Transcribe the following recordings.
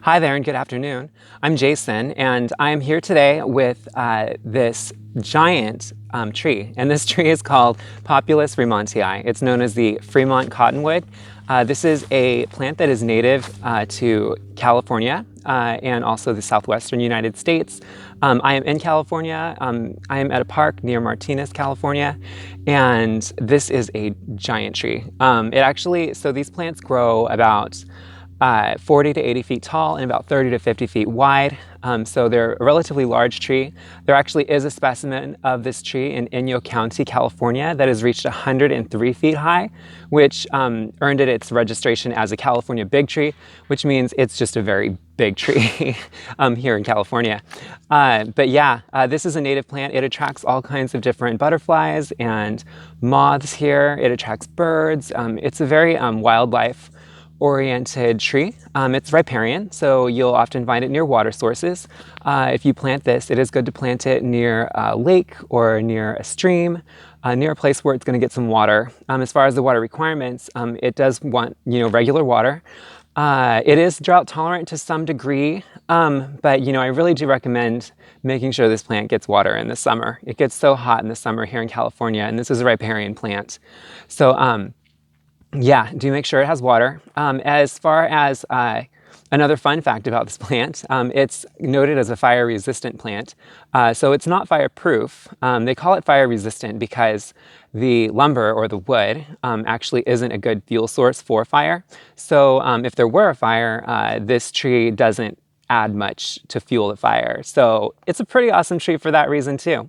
Hi there and good afternoon. I'm Jason and I'm here today with this giant tree, and this tree is called Populus fremontii. It's known as the Fremont Cottonwood. This is a plant that is native to California and also the southwestern United States. I am in California. I am at a park near Martinez, California, and this is a giant tree. So these plants grow about 40 to 80 feet tall and about 30 to 50 feet wide. So they're a relatively large tree. There actually is a specimen of this tree in Inyo County, California that has reached 103 feet high, which earned it its registration as a California big tree, which means it's just a very big tree here in California. This is a native plant. It attracts all kinds of different butterflies and moths here. It attracts birds. It's a very wildlife-oriented tree. It's riparian, so you'll often find it near water sources. If you plant this, it is good to plant it near a lake or near a stream, near a place where it's going to get some water. As far as the water requirements, it does want regular water. It is drought tolerant to some degree, but I really do recommend making sure this plant gets water in the summer. It gets so hot in the summer here in California, and this is a riparian plant. So do make sure it has water. As far as another fun fact about this plant, it's noted as a fire-resistant plant. So it's not fireproof. They call it fire-resistant because the lumber or the wood actually isn't a good fuel source for fire. So if there were a fire, this tree doesn't add much to fuel the fire. So it's a pretty awesome tree for that reason too.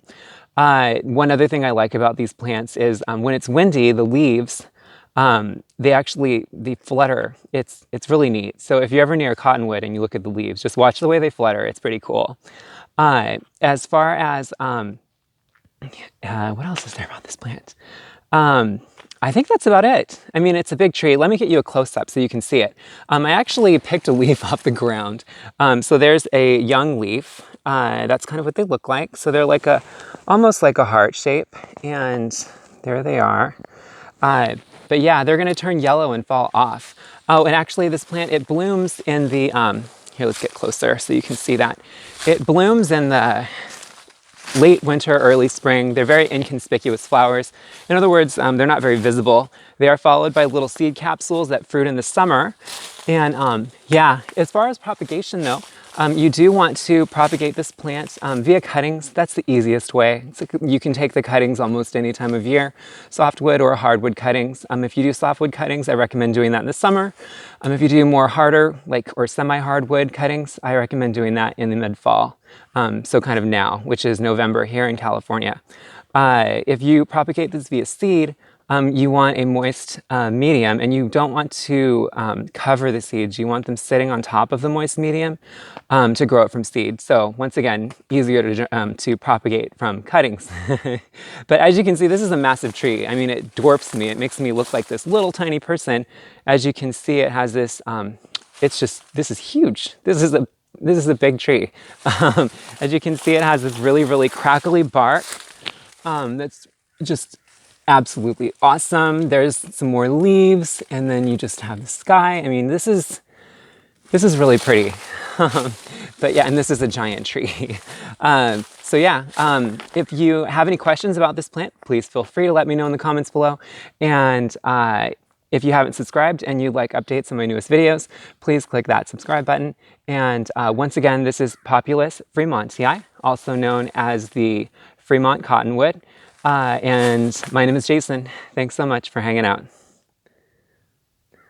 One other thing I like about these plants is when it's windy, the leaves, they flutter. It's really neat. So if you're ever near a cottonwood and you look at the leaves, just watch the way they flutter. It's pretty cool. As far as, what else is there about this plant? I think that's about it. I mean, it's a big tree. Let me get you a close-up so you can see it. I actually picked a leaf off the ground. So there's a young leaf. That's kind of what they look like. So they're like almost like a heart shape, and there they are. But yeah, they're going to turn yellow and fall off. Oh, and actually this plant, it blooms in the, here, let's get closer so you can see that. It blooms in the late winter, early spring. They're very inconspicuous flowers. In other words, they're not very visible. They are followed by little seed capsules that fruit in the summer. And as far as propagation though, you do want to propagate this plant via cuttings. That's the easiest way. You can take the cuttings almost any time of year, softwood or hardwood cuttings. If you do softwood cuttings, I recommend doing that in the summer. If you do more harder, or semi-hardwood cuttings, I recommend doing that in the mid-fall. So kind of now, which is November here in California. If you propagate this via seed, you want a moist medium, and you don't want to cover the seeds. You want them sitting on top of the moist medium to grow it from seed. So once again, easier to propagate from cuttings. But as you can see, this is a massive tree. I mean, it dwarfs me. It makes me look like this little tiny person. As you can see, it has this, this is huge. This is a big tree. As you can see, it has this really, really crackly bark that's just absolutely awesome. There's some more leaves, and then you just have the sky. I mean, this is really pretty. But yeah, and this is a giant tree. If you have any questions about this plant, please feel free to let me know in the comments below. And if you haven't subscribed and you'd like updates on my newest videos, please click that subscribe button. And once again, this is Populus fremontii, also known as the Fremont Cottonwood. And my name is Jason. Thanks so much for hanging out.